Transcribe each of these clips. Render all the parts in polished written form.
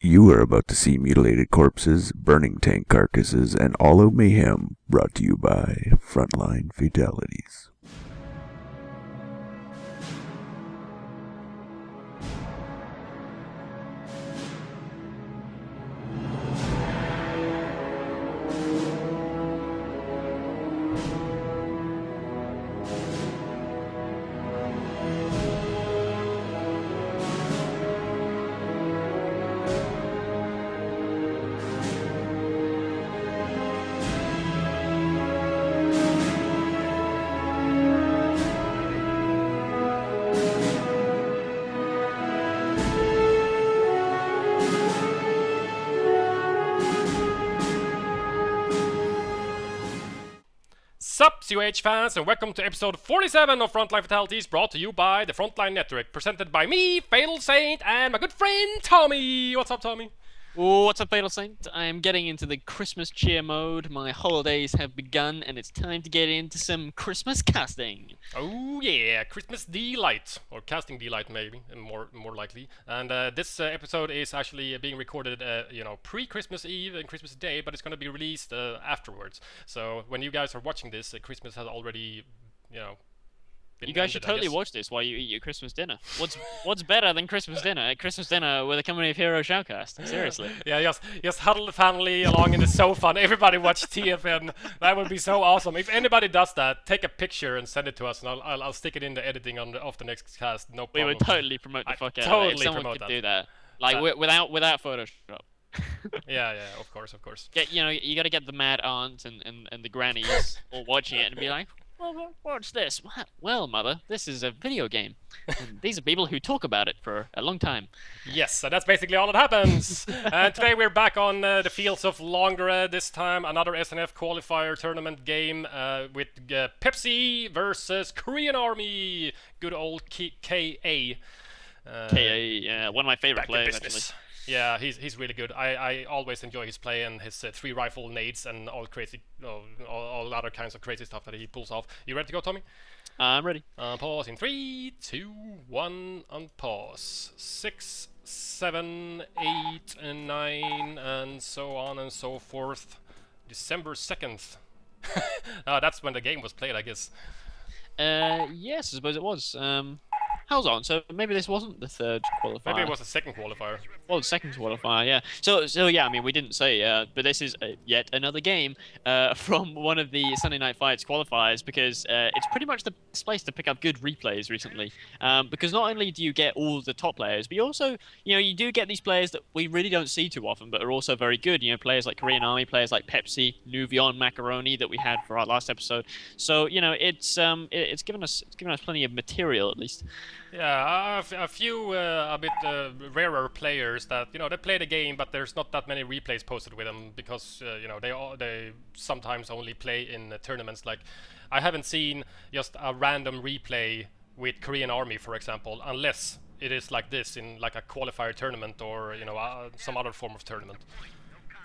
You are about to see mutilated corpses, burning tank carcasses, and all out mayhem, brought to you by Frontline Fatalities. Sup, COH fans, and welcome to episode 47 of Frontline Fatalities, brought to you by the Frontline Network, presented by me, FatalSaint, and my good friend Tommy. What's up, Tommy? Oh, what's up, FatalSaint? I'm getting into the Christmas cheer mode. My holidays have begun, and it's time to get into some Christmas casting. Oh yeah, Christmas delight, or casting delight maybe, more likely. And this episode is actually being recorded, pre-Christmas Eve and Christmas Day, but it's going to be released afterwards. So when you guys are watching this, Christmas has already, You guys should totally watch this while you eat your Christmas dinner. What's better than Christmas dinner? Christmas dinner with a Company of Heroes shoutcast. Seriously. Yeah, just huddle the family along in the sofa and everybody watch TFN. That would be so awesome. If anybody does that, take a picture and send it to us, and I'll stick it in the editing of the next cast. No problem. We would totally promote the fuck out totally of it. If someone promote could that. do that, like without Photoshop. Yeah, of course. Yeah, you got to get the mad aunts and the grannies all watching it and be like, well, what's this? Well, mother, this is a video game. And these are people who talk about it for a long time. Yes, so that's basically all that happens. And today we're back on the fields of Longre. This time another SNF qualifier tournament game with Pepsi versus KoreanArmy. Good old KA. KA, one of my favorite players, actually. Yeah, he's really good. I always enjoy his play and his 3 rifle nades and all crazy, all other kinds of crazy stuff that he pulls off. You ready to go, Tommy? I'm ready. Pause in 3, 2, 1, unpause. 6, 7, 8, and 9, and so on and so forth. December 2nd. That's when the game was played, I guess. Yes, I suppose it was. Hold on, so maybe this wasn't the third qualifier. Maybe it was the second qualifier. Well, the second qualifier, yeah. So yeah, I mean, we didn't say, but this is yet another game from one of the Sunday Night Fights qualifiers, because it's pretty much the best place to pick up good replays recently. Because not only do you get all the top players, but you also, you do get these players that we really don't see too often, but are also very good. Players like KoreanArmy, players like Pepsi, Nuvion, Macaroni that we had for our last episode. So it's given us plenty of material, at least. Yeah, a few a bit rarer players that they play the game, but there's not that many replays posted with them because they sometimes only play in tournaments. Like, I haven't seen just a random replay with KoreanArmy, for example, unless it is like this in like a qualifier tournament or some other form of tournament.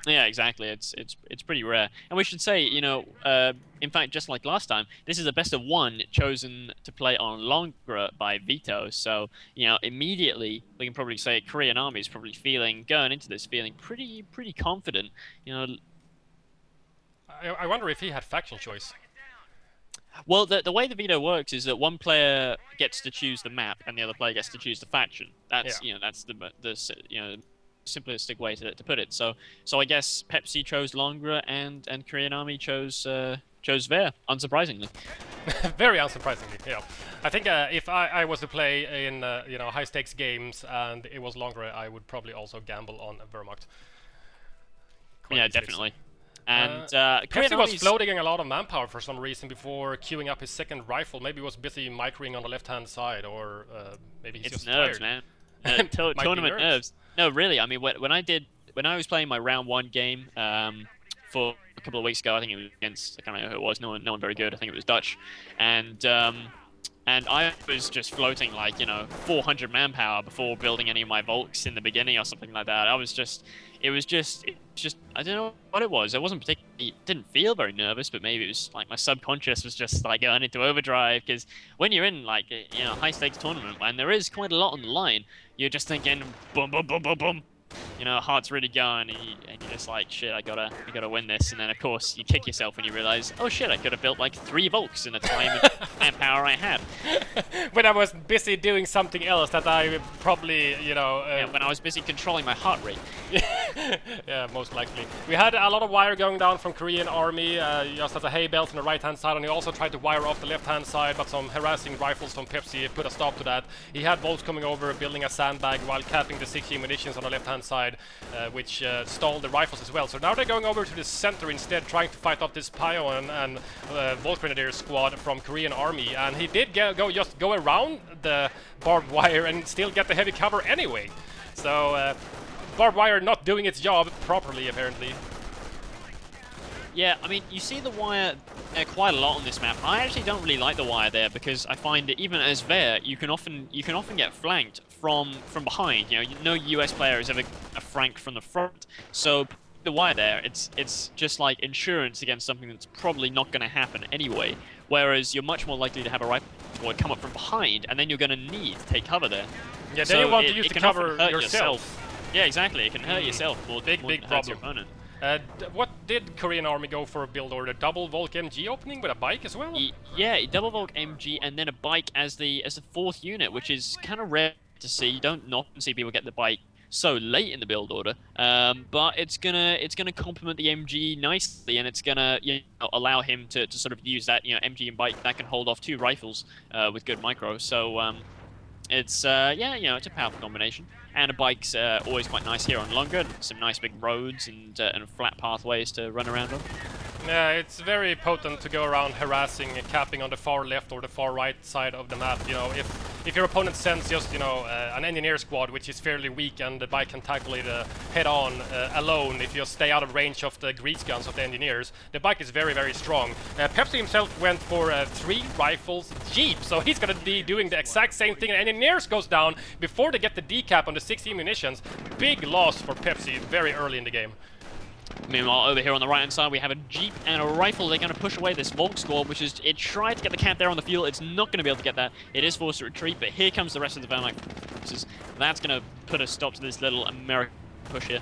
Yeah, exactly. It's pretty rare, and we should say, in fact, just like last time, this is a best of one chosen to play on Longre by Vito. So, immediately we can probably say KoreanArmy is probably going into this feeling pretty confident. I wonder if he had faction choice. Well, the way the veto works is that one player gets to choose the map and the other player gets to choose the faction. That's that's the simplistic way to put it. So I guess Pepsi chose Longre and KoreanArmy chose Ver, unsurprisingly. Very unsurprisingly, yeah. I think if I was to play in high stakes games and it was Longre, I would probably also gamble on Wehrmacht. Yeah, definitely. And Pepsi was floating a lot of manpower for some reason before queuing up his second rifle. Maybe he was busy microing on the left-hand side, or maybe he's just nerves, tired. Man. Tournament nerves. No, really. I mean, when I was playing my round 1 game for a couple of weeks ago, I think it was against, I can't remember who it was. No one very good. I think it was Dutch, and I was just floating like 400 manpower before building any of my Volks in the beginning or something like that. It was just I don't know what it was. I wasn't particularly, didn't feel very nervous, but maybe it was like my subconscious was just like going into overdrive, because when you're in like a high stakes tournament and there is quite a lot on the line, you're just thinking boom, boom, boom, boom, boom. you know, heart's really going, and you're just like, shit, I gotta win this. And then of course you kick yourself when you realize, oh shit, I could have built like 3 Volks in the time and manpower I had. When I was busy doing something else that I probably, you know... Yeah, when I was busy controlling my heart rate. Yeah, most likely. We had a lot of wire going down from Korean Army, just as a hay belt on the right-hand side, and he also tried to wire off the left-hand side, but some harassing rifles from Pepsi put a stop to that. He had Volks coming over, building a sandbag while capping the 16 munitions on the left-hand side, which stalled the rifles as well. So now they're going over to the center instead, trying to fight off this Pio and Volk Grenadier squad from Korean Army, and he did go around the barbed wire and still get the heavy cover anyway. So barbed wire not doing its job properly, apparently. Yeah, I mean, you see the wire quite a lot on this map. I actually don't really like the wire there because I find that even as there, you can often get flanked from behind. You know, no US player is ever a flank from the front. So the wire there, it's just like insurance against something that's probably not going to happen anyway. Whereas you're much more likely to have a rifle squad come up from behind, and then you're going to need to take cover there. Yeah, then you want to use the cover yourself. Yeah, exactly. It can hurt yourself more big than problem. your opponent. What did Korean Army go for a build order? Double Volk MG opening with a bike as well? Yeah, double Volk MG and then a bike as the 4th unit, which is kind of rare to see. You don't often see people get the bike so late in the build order, but it's gonna complement the MG nicely, and it's gonna allow him to sort of use that MG and bike that can hold off 2 rifles with good micro. So it's it's a powerful combination. And a bike's always quite nice here on longer, some nice big roads and flat pathways to run around on. Yeah, it's very potent to go around harassing, capping on the far left or the far right side of the map. You know, if your opponent sends just an engineer squad, which is fairly weak, and the bike can tackle it head-on alone, if you stay out of range of the grease guns of the engineers, the bike is very, very strong. Pepsi himself went for 3 rifles Jeep, so he's gonna be doing the exact same thing. And engineers goes down before they get the decap on the 16 munitions. Big loss for Pepsi very early in the game. Meanwhile, over here on the right-hand side, we have a Jeep and a rifle. They're going to push away this Volk squad, which is... It tried to get the camp there on the field. It's not going to be able to get that. It is forced to retreat, but here comes the rest of the Wehrmacht forces. That's going to put a stop to this little American push here.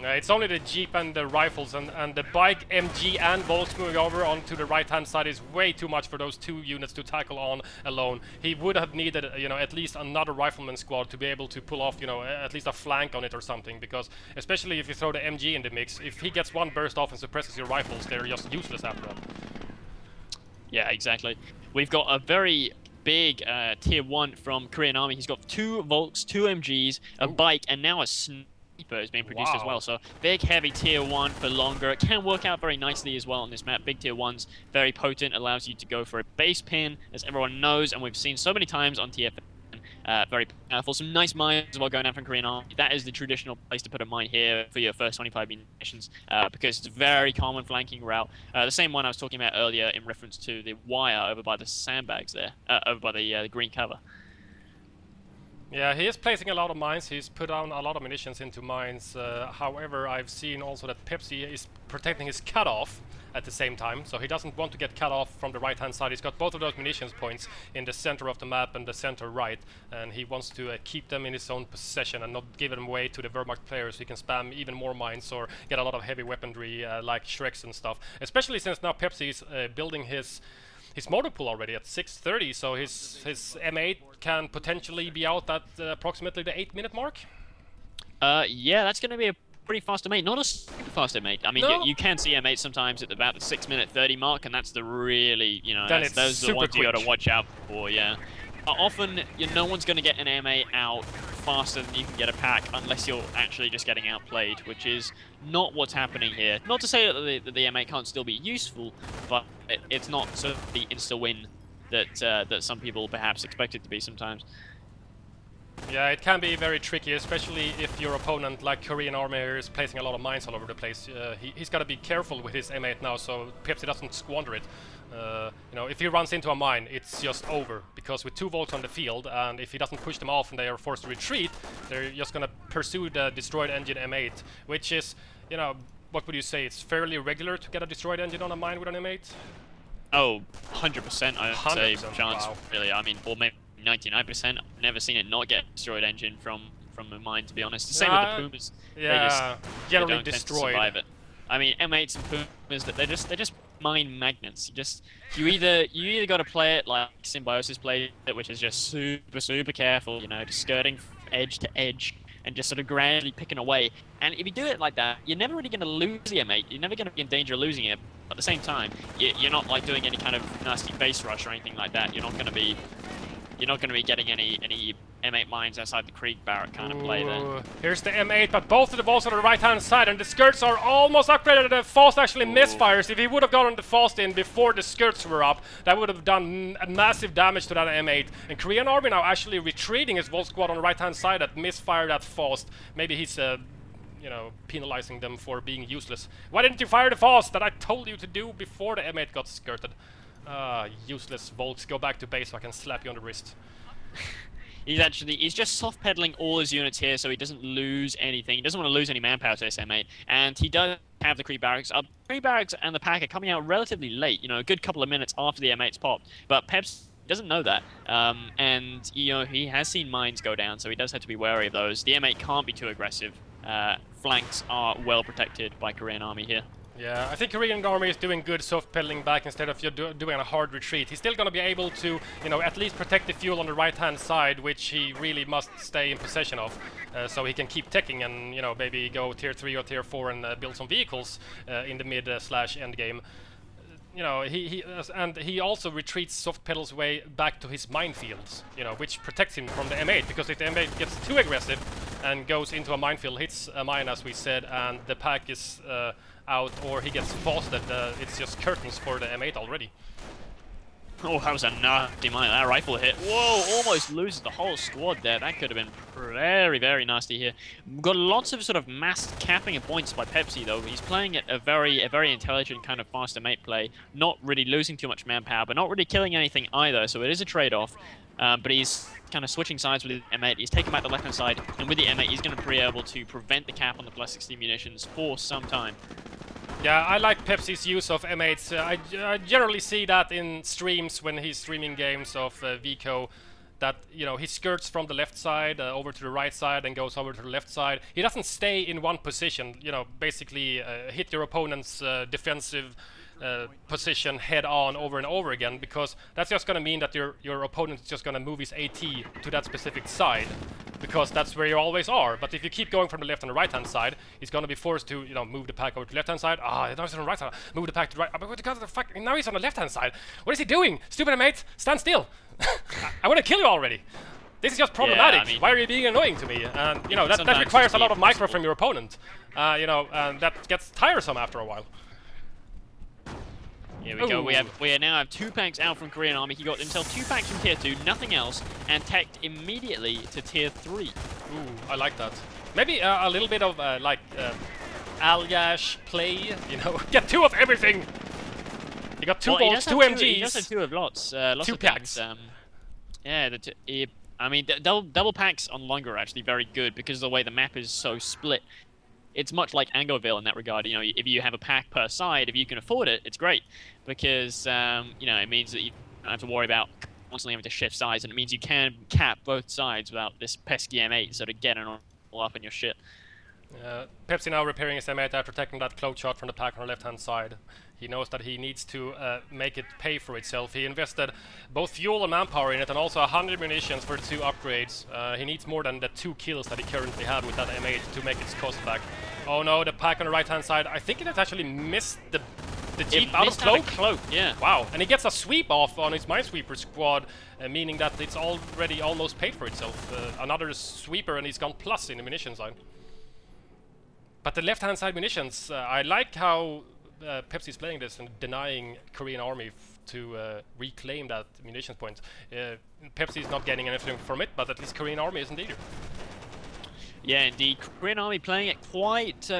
It's only the Jeep and the rifles, and the bike, MG and Volks moving over onto the right-hand side is way too much for those 2 units to tackle on alone. He would have needed, at least another rifleman squad to be able to pull off, at least a flank on it or something, because especially if you throw the MG in the mix, if he gets one burst off and suppresses your rifles, they're just useless after that. Yeah, exactly. We've got a very big tier 1 from Korean Army. He's got 2 Volks, 2 MGs, a bike, and now a sniper is being produced as well. So big heavy tier 1 for longer. It can work out very nicely as well on this map. Big tier 1's very potent, allows you to go for a base pin, as everyone knows, and we've seen so many times on TFN. Very powerful. Some nice mines as well going down from Korean Army. That is the traditional place to put a mine here for your first 25 munitions, because it's a very common flanking route. The same one I was talking about earlier in reference to the wire over by the sandbags there, over by the green cover. Yeah, he is placing a lot of mines. He's put down a lot of munitions into mines. However, I've seen also that Pepsi is protecting his cutoff at the same time, so he doesn't want to get cut off from the right-hand side. He's got both of those munitions points in the center of the map and the center right, and he wants to keep them in his own possession and not give them away to the Wehrmacht players, so he can spam even more mines or get a lot of heavy weaponry like Shreks and stuff. Especially since now Pepsi is building his motor pool already at 630, so his M8 can potentially be out at approximately the 8-minute mark. Yeah, that's going to be a pretty fast M8. Not a super fast M8. I mean, no. you can see M8 sometimes at about the 6-minute 30 mark, and that's the really, those are the ones quick. you got to watch out for, yeah. Often, no one's going to get an M8 out faster than you can get a pack unless you're actually just getting outplayed, which is not what's happening here. Not to say that the M8 can't still be useful, but it's not sort of the insta-win that some people perhaps expect it to be sometimes. Yeah, it can be very tricky, especially if your opponent, like Korean Army, is placing a lot of mines all over the place. He's got to be careful with his M8 now, so Pepsi doesn't squander it. If he runs into a mine, it's just over, because with 2 Volks on the field, and if he doesn't push them off and they are forced to retreat, they're just going to pursue the destroyed engine M8, which is, what would you say, it's fairly regular to get a destroyed engine on a mine with an M8? Oh, 100% I would say chance, wow. really. I mean, or maybe 99%. I've never seen it not get destroyed engine from from the mine, to be honest. The same with the Pumas. Yeah, generally they don't destroyed. Tend to survive it. I mean, M8s and Pumas, they're just mine magnets. You either got to play it like Symbiosis played it, which is just super careful, you know, just skirting edge to edge and just sort of gradually picking away. And if you do it like that, you're never really going to lose the M8. You're never going to be in danger of losing it. At the same time, you're not like doing any kind of nasty base rush or anything like that. You're not going to be getting any M8 mines outside the creek barrack kind of play there. Here's the M8, but both of the balls on the right-hand side, and the skirts are almost upgraded. The Fast actually misfires. If he would have gotten the Fast in before the skirts were up, that would have done massive damage to that M8. And Korean Army now actually retreating his Volt Squad on the right-hand side that misfired that Fast. Maybe he's you know, penalizing them for being useless. Why didn't you fire the Fast that I told you to do before the M8 got skirted? Useless Volts. Go back to base so I can slap you on the wrist. He's just soft pedaling all his units here so he doesn't lose anything. He doesn't want to lose any manpower to this M8, and he does have the creep barracks up. Creep barracks and the pack are coming out relatively late, you know, a good couple of minutes after the M8's popped, but Pepsi doesn't know that, and you know, he has seen mines go down, so he does have to be wary of those. The M8 can't be too aggressive. Flanks are well protected by Korean Army here. Yeah, I think Korean Army is doing good soft pedaling back instead of doing a hard retreat. He's still going to be able to, you know, at least protect the fuel on the right-hand side, which he really must stay in possession of, so he can keep teching and, you know, maybe go tier 3 or tier 4 and build some vehicles in the mid slash end game. You know, he also retreats soft pedals way back to his minefields, you know, which protects him from the M8, because if the M8 gets too aggressive and goes into a minefield, hits a mine as we said, and the pack is out, or he gets fasted, it's just curtains for the M8 already. Oh, that was a nasty mine. That rifle hit. Whoa, almost loses the whole squad there. That could have been very nasty here. We've got lots of sort of mass capping of points by Pepsi, though. He's playing it a very intelligent kind of fast M8 play, not really losing too much manpower, but not really killing anything either, so it is a trade-off. But he's kind of switching sides with the M8. He's taking back the left-hand side, and with the M8, he's going to be able to prevent the cap on the plus 60 munitions for some time. Yeah, I like Pepsi's use of M8s. I generally see that in streams when he's streaming games of Vico, that, you know, he skirts from the left side over to the right side and goes over to the left side. He doesn't stay in one position, you know, basically hit your opponent's defensive position head on over and over again, because that's just going to mean that your opponent is just going to move his AT to that specific side, because that's where you always are. But if you keep going from the left and the right hand side, he's going to be forced to, you know, move the pack over to the left hand side. Now he's on the right side. Move the pack to the right. But what the fuck? Now he's on the left hand side. What is he doing? Stupid mate, stand still. I want to kill you already. This is just problematic. Yeah, I mean, why are you being annoying to me? And you know, that requires a lot of micro from your opponent. You know, and that gets tiresome after a while. Here we go. We now have 2 packs out from Korean Army. He got himself 2 packs from tier 2, nothing else, and teched immediately to tier 3. Ooh, I like that. Maybe a little bit of like Alyash play. You know, get 2 of everything. He got 2 bolts, 2 MGs. He does have 2 of lots. Lots 2 of packs. Things. Yeah, I mean, double packs on longer are actually very good because of the way the map is so split. It's much like Angoville in that regard. You know, if you have a pack per side, if you can afford it, it's great, because you know, it means that you don't have to worry about constantly having to shift sides, and it means you can cap both sides without this pesky M8 sort of getting all up in your shit. Pepsi now repairing his M8 after taking that cloak shot from the pack on the left-hand side. He knows that he needs to make it pay for itself. He invested both fuel and manpower in it, and also 100 munitions for 2 upgrades. He needs more than the 2 kills that he currently had with that M8 to make its cost back. Oh no, the pack on the right-hand side. I think it has actually missed the Jeep out of cloak. Yeah. Wow, and he gets a sweep off on his Minesweeper squad, meaning that it's already almost paid for itself. Another sweeper, and he's gone plus in the munition side. But the left-hand side munitions, I like how Pepsi's playing this and denying Korean Army to reclaim that munitions point. Pepsi's not getting anything from it, but at least Korean Army isn't either. Yeah, indeed. Korean Army playing it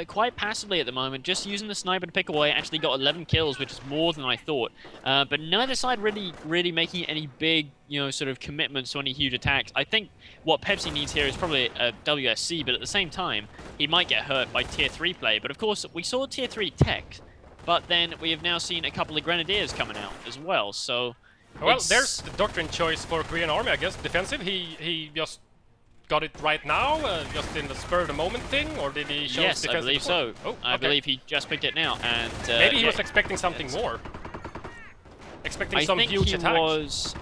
quite passively at the moment, just using the sniper to pick away. Actually got 11 kills, which is more than I thought. But neither side really making any big, you know, sort of commitments to any huge attacks. I think what Pepsi needs here is probably a WSC, but at the same time, he might get hurt by tier 3 play. But of course, we saw tier 3 tech, but then we have now seen a couple of Grenadiers coming out as well. So, well, there's the doctrine choice for Korean Army, I guess. Defensive, he just got it right now, just in the spur of the moment thing, or did he show Yes, defense I believe before? so. Oh, I okay. believe he just picked it now, and maybe he yeah, was expecting something more. Expecting some I think huge he attack. was.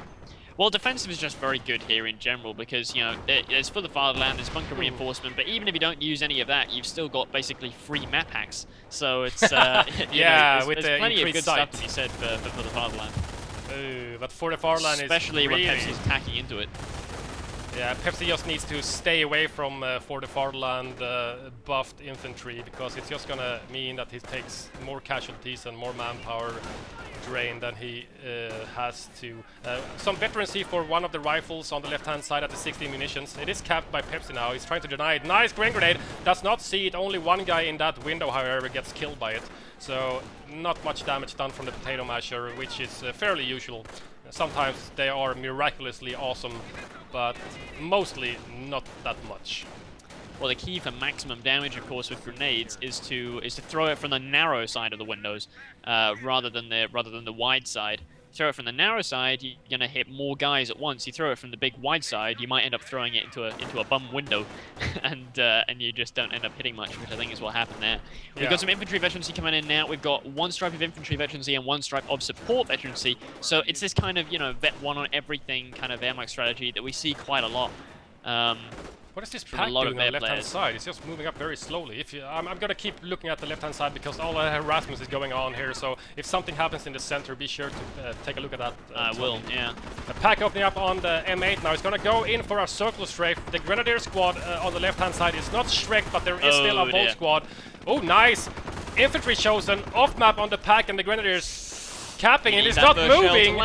Well, defensive is just very good here in general because, you know, it's for the fatherland, it's bunker reinforcement, but even if you don't use any of that, you've still got basically free map hacks. So it's, yeah, there's the plenty of increased good sight. stuff to be said for the fatherland. But for the fatherland, especially is really, when Pepsi's attacking into it. Yeah, Pepsi just needs to stay away from for the fatherland buffed infantry, because it's just gonna mean that he takes more casualties and more manpower drain than he has to. Some veterancy for one of the rifles on the left-hand side at the 16 munitions. It is capped by Pepsi now. He's trying to deny it. Nice grain grenade. Does not see it. Only one guy in that window, however, gets killed by it. So not much damage done from the potato masher, which is fairly usual. Sometimes they are miraculously awesome, but mostly not that much. Well, the key for maximum damage, of course, with grenades is to throw it from the narrow side of the windows, rather than the wide side. Throw it from the narrow side, you're gonna hit more guys at once. You throw it from the big wide side, you might end up throwing it into a bum window, and you just don't end up hitting much, which I think is what happened there. We've got some infantry veterancy coming in now. We've got one stripe of infantry veterancy and one stripe of support veterancy. So it's this kind of, you know, vet one on everything kind of airmax strategy that we see quite a lot. What is this pack doing on the left-hand side? It's just moving up very slowly. I'm gonna keep looking at the left-hand side because all the harassment is going on here. So if something happens in the center, be sure to take a look at that. I will, yeah. The pack opening up on the M8 now. It's gonna go in for a circle strafe. The Grenadier squad on the left-hand side is not Shrek, but there is still a Volt squad. Oh, nice! Infantry chosen off map on the pack, and the Grenadiers capping, and it's not moving.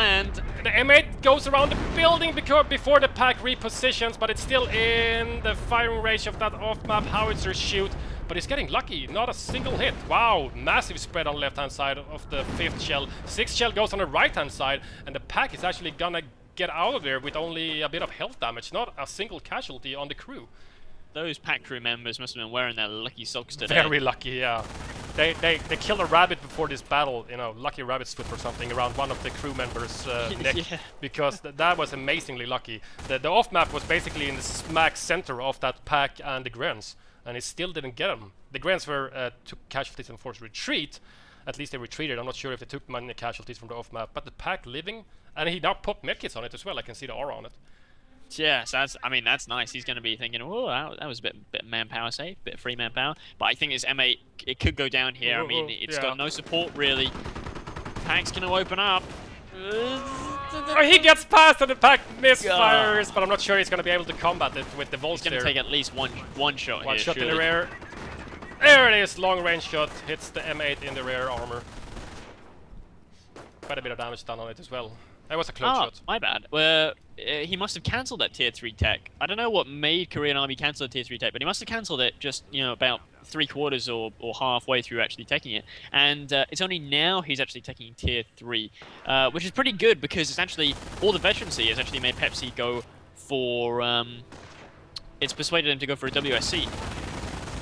The M8 goes around the building before the pack repositions, but it's still in the firing range of that off-map howitzer shoot. But he's getting lucky, not a single hit. Wow, massive spread on the left-hand side of the 5th shell. 6th shell goes on the right-hand side, and the pack is actually gonna get out of there with only a bit of health damage, not a single casualty on the crew. Those pack crew members must have been wearing their lucky socks today. Very lucky, yeah. They killed a rabbit before this battle, you know, lucky rabbit's foot or something around one of the crew members' neck, because that was amazingly lucky. The off-map was basically in the smack center of that pack and the Grens, and it still didn't get them. The Grens were took casualties and forced retreat. At least they retreated. I'm not sure if they took many casualties from the off-map, but the pack living, and he now popped medkits on it as well. I can see the aura on it. Yeah, so that's nice. He's going to be thinking, oh, that was a bit manpower save, bit of free manpower. But I think this M8, it could go down here. I mean, it's got no support really. Pack's going to open up. Oh, he gets past and the pack misfires, but I'm not sure he's going to be able to combat it with the Volts. He's going to take at least one shot. One here, shot surely. in the rear. There it is, long range shot, hits the M8 in the rear armor. Quite a bit of damage done on it as well. That was a close shot. My bad. Well, he must have cancelled that tier 3 tech. I don't know what made KoreanArmy cancel the tier 3 tech, but he must have cancelled it just, you know, about 3/4 or halfway through actually taking it. And it's only now he's actually taking tier 3, which is pretty good because it's actually, all the veterancy has actually made Pepsi go for, it's persuaded him to go for a WSC.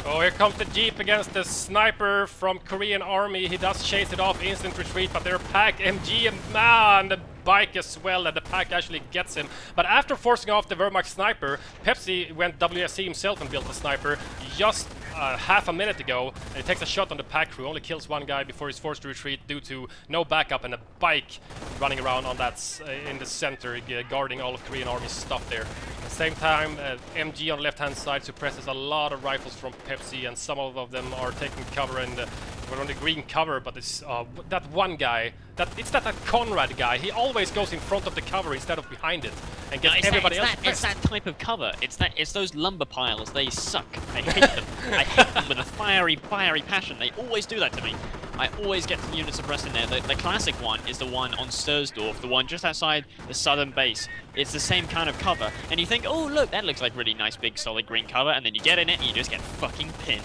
Oh, here comes the Jeep against the sniper from KoreanArmy. He does chase it off, instant retreat, but they're pack MG and man, the bike as well, and the pack actually gets him. But after forcing off the Wehrmacht sniper, Pepsi went WSC himself and built a sniper just half a minute ago, and he takes a shot on the pack crew, only kills one guy before he's forced to retreat due to no backup and a bike running around on that in the center, guarding all of KoreanArmy's stuff there. At the same time, MG on the left-hand side suppresses a lot of rifles from Pepsi, and some of them are taking cover in we're on the green cover, but it's that one guy, it's that Conrad guy. He always goes in front of the cover instead of behind it, and gets everybody else. It's that type of cover. It's those lumber piles. They suck. I hate them. I hate them with a fiery passion. They always do that to me. I always get the unit suppressed in there. The classic one is the one on Stursdorf, the one just outside the southern base. It's the same kind of cover, and you think, oh look, that looks like really nice big solid green cover, and then you get in it and you just get fucking pinned.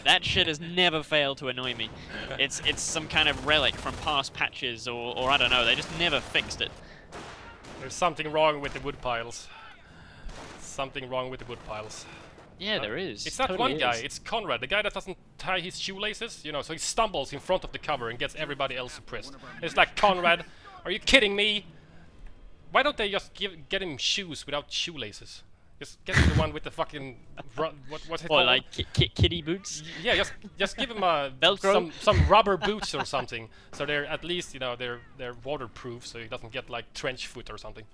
That shit has never failed to annoy me. It's some kind of relic from past patches, or I don't know, they just never fixed it. There's something wrong with the wood piles. Something wrong with the wood piles. Yeah, there is. It's not one guy, it's Conrad, the guy that doesn't tie his shoelaces, you know, so he stumbles in front of the cover and gets everybody else suppressed. It's like, Conrad, are you kidding me? Why don't they just get him shoes without shoelaces? Just get the one with the fucking what's it called? Like kitty boots? Yeah, just give him some rubber boots or something, so they're at least they're waterproof, so he doesn't get like trench foot or something.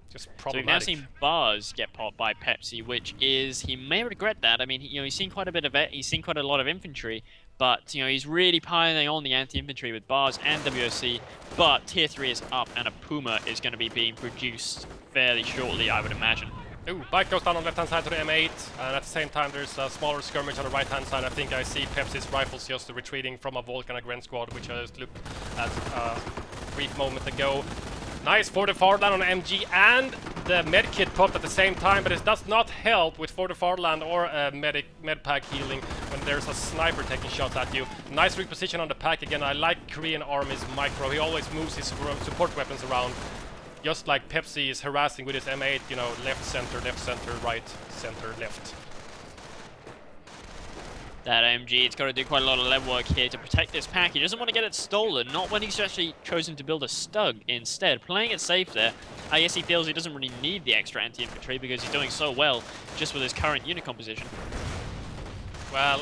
Just problematic. So we've now seen Bars get popped by Pepsi, which is he may regret that. I mean, he's seen quite a lot of infantry, but he's really piling on the anti-infantry with Bars and WOC. But tier 3 is up, and a Puma is going to be being produced fairly shortly, I would imagine. Ooh, bike goes down on the left-hand side to the M8, and at the same time there's a smaller skirmish on the right-hand side. I think I see Pepsi's rifles just retreating from a Volcan Gren squad, which I just looked at a brief moment ago. Nice for the Farland on MG, and the medkit popped at the same time, but it does not help with for the Farland or medpack healing when there's a sniper taking shots at you. Nice reposition on the pack again. I like Korean Army's micro. He always moves his support weapons around, just like Pepsi is harassing with his M8, left, center, right, center, left. That MG, it's got to do quite a lot of level work here to protect this pack. He doesn't want to get it stolen, not when he's actually chosen to build a Stug instead. Playing it safe there, I guess he feels he doesn't really need the extra anti-infantry because he's doing so well just with his current unit composition. Well,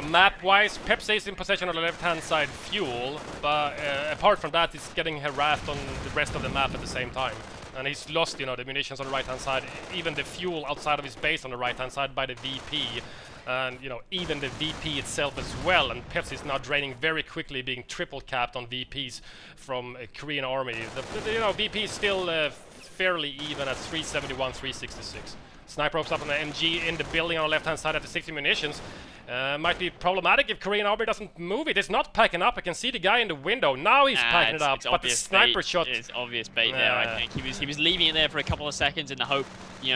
map-wise, Pepsi is in possession of the left-hand side fuel, but apart from that, he's getting harassed on the rest of the map at the same time. And he's lost, the munitions on the right-hand side, even the fuel outside of his base on the right-hand side by the VP. And, even the VP itself as well. And Pepsi is now draining very quickly, being triple capped on VPs from Korean Army. The VP is still fairly even at 371, 366. Sniper opes up on the MG in the building on the left-hand side at the 60 munitions. Might be problematic if Korean Army doesn't move it. It's not packing up. I can see the guy in the window. Now he's packing it up, but the sniper shot... It's obvious bait there, I think. He was leaving it there for a couple of seconds in the hope,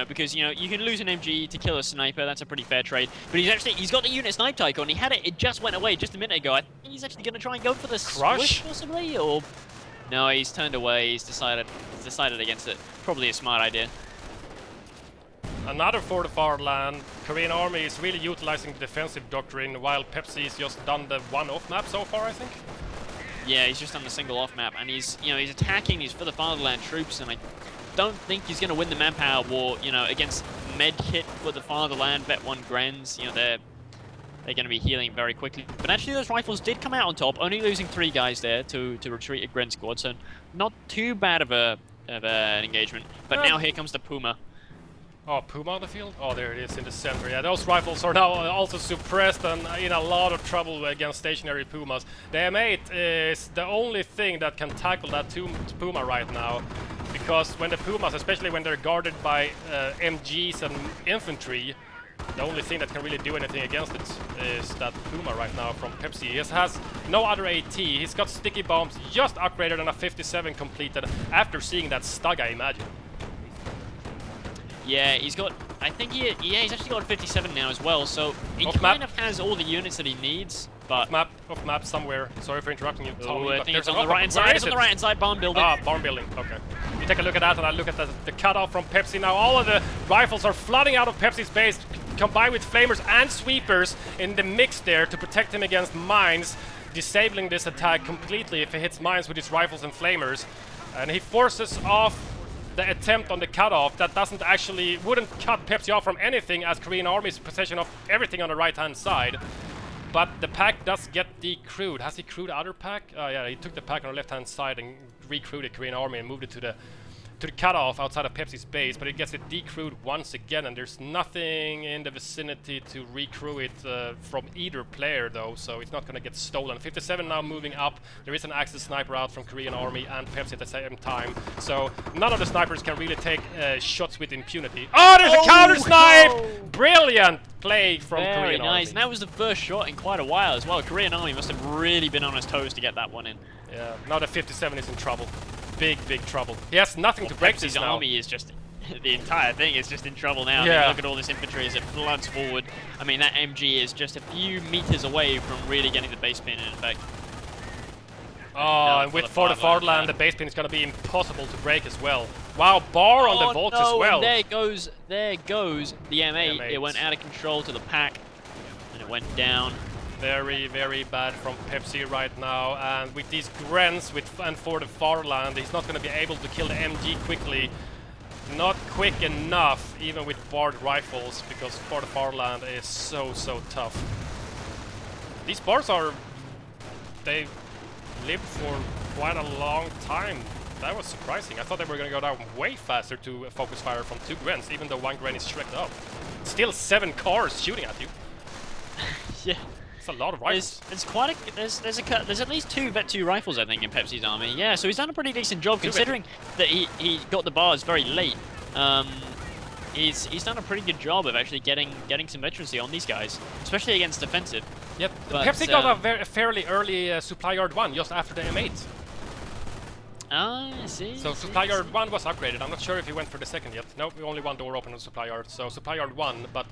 because, you can lose an MG to kill a sniper. That's a pretty fair trade. But he's got the unit snipe icon. He had it. It just went away just a minute ago. I think he's actually going to try and go for the Crush, possibly, or... No, he's turned away. He's decided against it. Probably a smart idea. Another for the Farland. Korean Army is really utilizing the defensive doctrine, while Pepsi's just done the one-off map so far, I think. Yeah, he's just done the single off map, and he's attacking these for the Fatherland troops, and I don't think he's going to win the manpower war, against medkit for the Fatherland Vet 1 Grens. They're going to be healing very quickly. But actually, those rifles did come out on top, only losing 3 guys there to retreat a Gren squad, so not too bad of an engagement. But now here comes the Puma. Oh, Puma on the field? Oh, there it is in the center. Yeah, those rifles are now also suppressed and in a lot of trouble against stationary Pumas. The M8 is the only thing that can tackle that Puma right now. Because when the Pumas, especially when they're guarded by MGs and infantry, the only thing that can really do anything against it is that Puma right now from Pepsi. He has no other AT. He's got sticky bombs, just upgraded and a 57 completed after seeing that Stug, I imagine. Yeah, he's got... I think he's actually got 57 now as well, so he kind of has all the units that he needs, but... Off map somewhere. Sorry for interrupting you, Tommy. I think it's on the right-hand side. It's on the right-hand side, barn building. Ah, barn building, okay. You take a look at that, and I look at the cutoff from Pepsi. Now all of the rifles are flooding out of Pepsi's base, combined with flamers and sweepers in the mix there to protect him against mines, disabling this attack completely if he hits mines with his rifles and flamers. And he forces off the attempt on the cutoff that wouldn't cut Pepsi off from anything, as Korean Army's possession of everything on the right-hand side. But the pack does get decrewed. Has he crewed other pack? Yeah, he took the pack on the left-hand side and recrewed the Korean Army and moved it to the cutoff outside of Pepsi's base, but it gets it decrewed once again, and there's nothing in the vicinity to recrew it from either player though, so it's not going to get stolen. 57 now moving up. There is an Axis sniper out from Korean Army and Pepsi at the same time, so none of the snipers can really take shots with impunity. Oh, there's a counter snipe! Brilliant play from Korean Army. Very nice, and that was the first shot in quite a while as well. Korean Army must have really been on his toes to get that one in. Yeah, now the 57 is in trouble. Big trouble. He has nothing to break this now. Army is just... the entire thing is just in trouble now. Yeah. I mean, look at all this infantry as it floods forward. I mean, that MG is just a few meters away from really getting the base pin in effect. Oh, and with for the Farland, the base pin is going to be impossible to break as well. Wow, bar on the Volks as well. And there goes the M8. It went out of control to the pack, and it went down. Very bad from Pepsi right now, and with these Grens and for the Farland, he's not going to be able to kill the MG quickly. Not quick enough, even with barred rifles, because For the Fatherland is so tough. These bars they've lived for quite a long time. That was surprising. I thought they were going to go down way faster to focus fire from 2 Grens, even though 1 Gren is shreked up. Still 7 cars shooting at you. Yeah. It's a lot of rifles. There's at least 2 Vet 2 rifles, I think, in Pepsi's army. Yeah, so he's done a pretty decent job considering that he got the bars very late. He's done a pretty good job of actually getting some veterancy on these guys, especially against defensive. Yep. But, Pepsi got a fairly early Supply Yard 1 just after the M8. Ah, I see. So Supply Yard 1 was upgraded. I'm not sure if he went for the second yet. No, only 1 door open on Supply Yard. So Supply Yard 1, but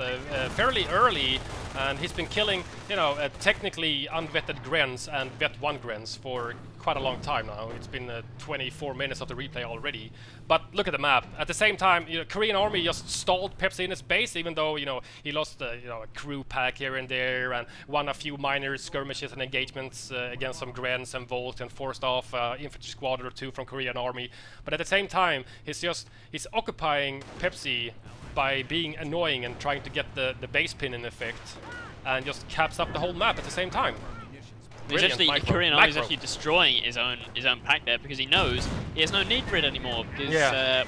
fairly early, and he's been killing, you know, technically unvetted Grens and Vet 1 Grens for quite a long time now. It's been 24 minutes of the replay already. But look at the map. At the same time, you know, KoreanArmy just stalled Pepsi in his base, even though, you know, he lost you know, a crew pack here and there and won a few minor skirmishes and engagements against some Grens and Volt and forced off infantry squad or 2 from KoreanArmy. But at the same time, he's occupying Pepsi by being annoying and trying to get the base pin in effect, and just caps up the whole map at the same time. He's actually, KoreanArmy is actually destroying his own pack there because he knows he has no need for it anymore. Because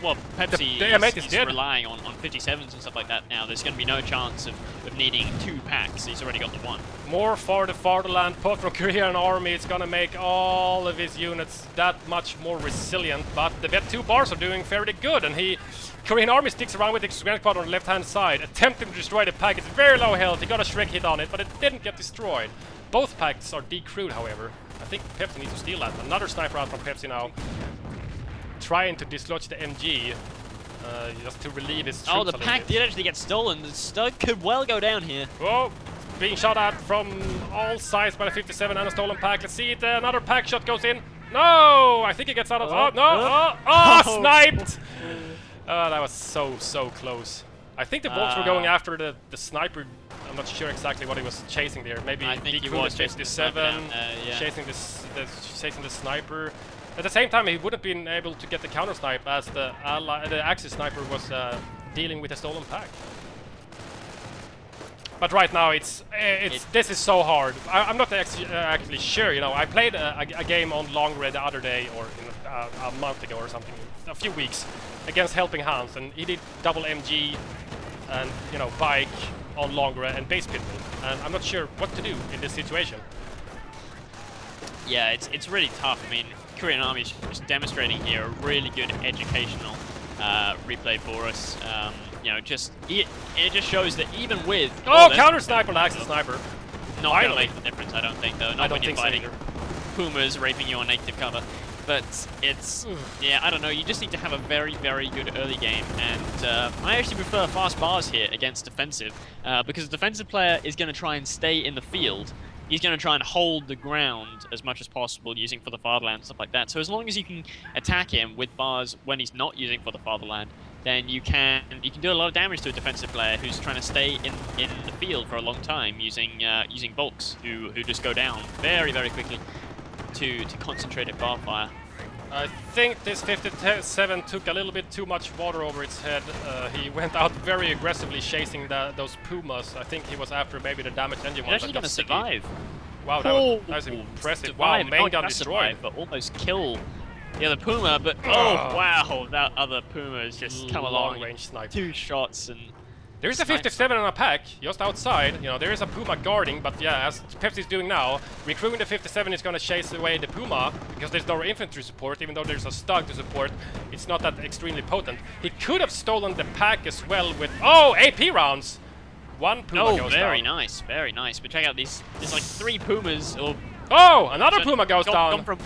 well, Pepsi is relying on 57s and stuff like that now. There's going to be no chance of needing 2 packs. He's already got the 1. More For the Fatherland put from KoreanArmy. It's going to make all of his units that much more resilient. But the Vet 2 bars are doing fairly good, and KoreanArmy sticks around with the Grand Squad on the left-hand side, attempting to destroy the pack. It's very low health. He got a Shrek hit on it, but it didn't get destroyed. Both packs are decrewed, however. I think Pepsi needs to steal that. Another sniper out from Pepsi now, trying to dislodge the MG, just to relieve his troops. Oh, the pack did actually get stolen. The Stug could well go down here. Whoa! Being shot at from all sides by the 57 and a stolen pack. Let's see it. Another pack shot goes in. No! I think he gets out of... Oh, no! Sniped! That was so close. I think the Volks were going after the sniper. I'm not sure exactly what he was chasing there. Maybe I think he was chasing the 57, chasing the sniper. At the same time, he wouldn't been able to get the counter snipe as the Axis sniper was dealing with a stolen pack. But right now, this is so hard. I'm not actually sure. You know, I played a game on Long Red the other day, or a month ago or something, a few weeks, against Helping Hands, and he did double MG and, you know, bike on Long Red and base pit me. And I'm not sure what to do in this situation. Yeah, it's really tough. I mean, KoreanArmy is just demonstrating here a really good educational replay for us. You know, it just shows that even with counter sniper, Axis sniper, not gonna make the difference, I don't think, though. Not when you're fighting Pumas raping you on negative cover. But it's yeah, I don't know. You just need to have a very good early game, and I actually prefer fast bars here against defensive because the defensive player is going to try and stay in the field. He's going to try and hold the ground as much as possible using For the Fatherland and stuff like that. So as long as you can attack him with bars when he's not using For the Fatherland, then you can do a lot of damage to a defensive player who's trying to stay in the field for a long time using bulks who just go down very quickly to concentrated bar fire. I think this 57 took a little bit too much water over its head. He went out very aggressively chasing those Pumas. I think he was after maybe the damaged engine one. He's actually going to survive. Wow, that was impressive. Wow, main gun destroyed. But almost kill the other Puma. But oh wow, that other Puma has just come along. Long range sniper. 2 shots and. There is a 57 on a pack, just outside. You know, there is a Puma guarding, but yeah, as Pepsi's doing now, recruiting the 57 is going to chase away the Puma, because there's no infantry support, even though there's a Stug to support. It's not that extremely potent. He could have stolen the pack as well with... Oh, AP rounds! 1 Puma goes down. Very nice, very nice. But check out these, there's like 3 Pumas, or... Oh, another Puma goes down! Gone from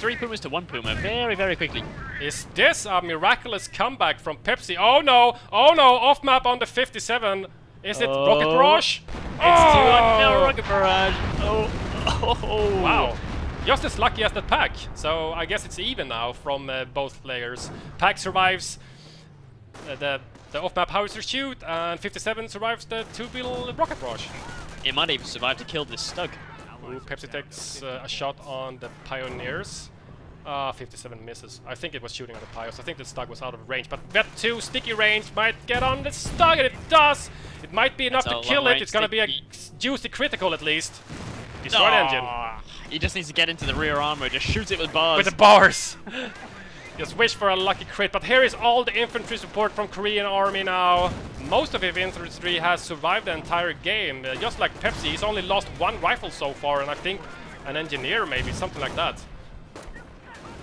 3 Pumas to 1 Puma very quickly. Is this a miraculous comeback from Pepsi? Oh no, off map on the 57. Is it Rocket Barrage? It's 2-1 Rocket Barrage. Oh. Wow. Just as lucky as that pack. So I guess it's even now from both players. Pack survives the off-map howitzer shoot, and 57 survives the 2-bill Rocket Barrage. It might even survive to kill this Stug. Ooh, Pepsi takes a shot on the Pioneers. 57 misses. I think it was shooting at the Pios. I think the Stug was out of range, but that 2 sticky range might get on the Stug, and it does! It might be enough to kill it. It's gonna be a juicy critical at least. Destroy the engine. He just needs to get into the rear armor, just shoot it with bars. With the bars! Just wish for a lucky crit, but here is all the infantry support from Korean Army now. Most of his infantry has survived the entire game. Just like Pepsi, he's only lost 1 rifle so far, and I think an engineer maybe, something like that.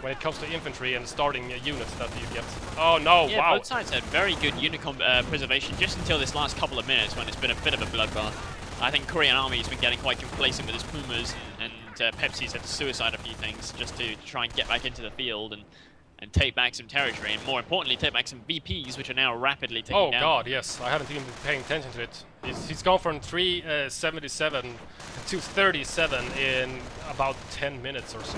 When it comes to infantry and starting units that you get. Oh no, yeah, wow. Both sides had very good unit preservation just until this last couple of minutes when it's been a bit of a bloodbath. I think Korean Army has been getting quite complacent with his Pumas, and Pepsi's had to suicide a few things just to try and get back into the field and take back some territory, and more importantly, take back some VPs, which are now rapidly taking down. Oh god, yes. I haven't even been paying attention to it. He's gone from 377 to 37 in about 10 minutes or so.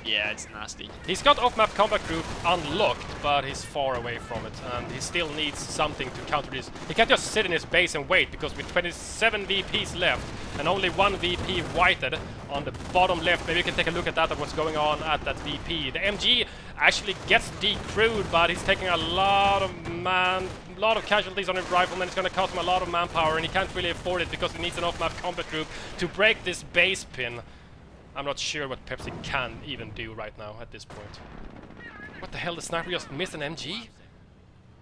Yeah, it's nasty. He's got off-map combat group unlocked, but he's far away from it, and he still needs something to counter this. He can't just sit in his base and wait, because with 27 VPs left, and only 1 VP whited on the bottom left, maybe you can take a look at that, at what's going on at that VP. The MG actually gets decrewed, but he's taking a lot of casualties on his rifleman. It's going to cost him a lot of manpower, and he can't really afford it because he needs an off-map combat group to break this base pin. I'm not sure what Pepsi can even do right now at this point. What the hell, the sniper just missed an MG?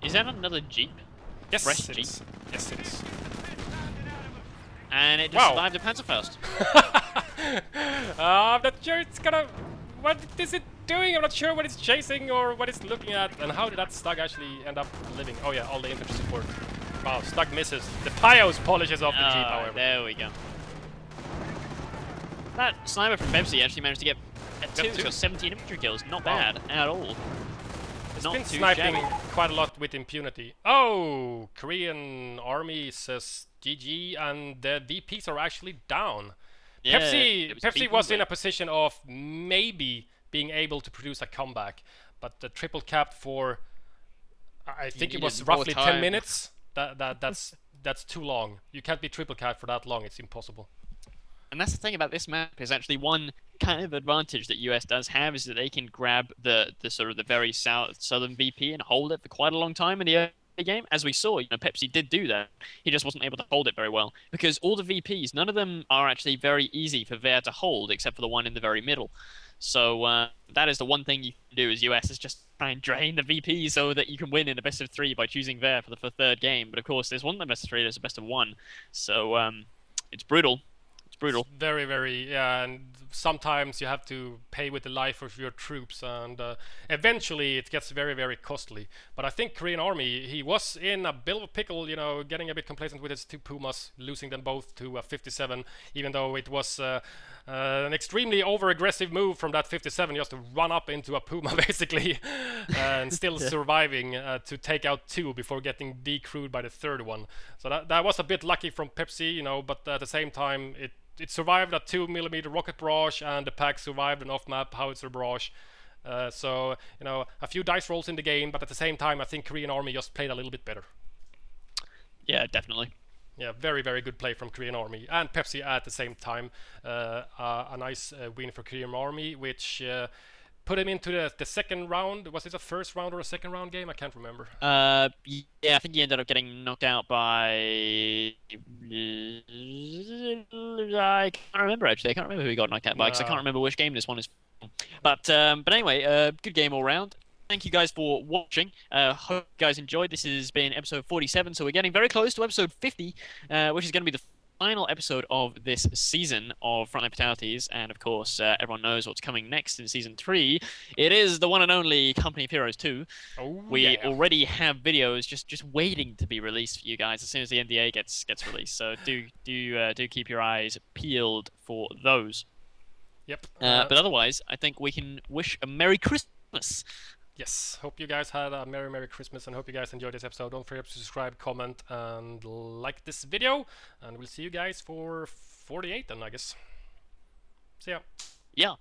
Is that another Jeep? Yes, Fresh it Jeep. is. Yes, it is. And it just survived a Panzerfaust. I'm not sure it's gonna... What is it doing? I'm not sure what it's chasing or what it's looking at. And how did that Stug actually end up living? Oh yeah, all the infantry support. Wow, Stug misses. The Pios polishes off the Jeep, however. There we go. That sniper from Pepsi actually managed to get a 2. He's got 17 infantry kills. Not bad at all. He's Not been too sniping shabby. quite a lot with impunity. Oh! Korean Army says GG, and the VPs are actually down. Yeah, Pepsi was in a position of maybe being able to produce a comeback, but the triple capped for I think it was roughly 10 minutes. That's too long. You can't be triple capped for that long. It's impossible. And that's the thing about this map, is actually one kind of advantage that US does have is that they can grab the sort of the very southern VP and hold it for quite a long time in the early game. As we saw, Pepsi did do that. He just wasn't able to hold it very well because all the VPs, none of them are actually very easy for Ver to hold except for the one in the very middle. So that is the one thing you can do as US, is just try and drain the VP so that you can win in a best of 3 by choosing Ver for the third game. But of course, there's one best of 3, there's a best of 1. So it's brutal. Brutal. It's very, very, yeah, and sometimes you have to pay with the life of your troops, and eventually it gets very, very costly. But I think Korean Army, he was in a bit of a pickle, getting a bit complacent with his 2 Pumas, losing them both to 57, even though it was an extremely over-aggressive move from that 57 just to run up into a Puma, basically, and still surviving to take out 2 before getting decrewed by the 3rd one. So that was a bit lucky from Pepsi, but at the same time, it survived a 2mm rocket barrage, and the pack survived an off-map howitzer barrage. So, a few dice rolls in the game, but at the same time, I think Korean Army just played a little bit better. Yeah, definitely. Yeah, very, very good play from Korean Army and Pepsi at the same time. A nice win for Korean Army, which put him into the second round. Was it a first round or a second round game? I can't remember. Yeah, I think he ended up getting knocked out by... I can't remember, actually. I can't remember who he got knocked out by, because I can't remember which game this one is. But anyway, good game all round. Thank you guys for watching. Hope you guys enjoyed. This has been episode 47, so we're getting very close to episode 50, which is going to be the final episode of this season of Frontline Fatalities, and of course everyone knows what's coming next in season 3. It is the one and only Company of Heroes 2. We already have videos just waiting to be released for you guys as soon as the NDA gets released, so do keep your eyes peeled for those. Yep. But otherwise, I think we can wish a Merry Christmas. Yes, hope you guys had a Merry Christmas, and hope you guys enjoyed this episode. Don't forget to subscribe, comment, and like this video, and we'll see you guys for 48 then, I guess. See ya. Yeah.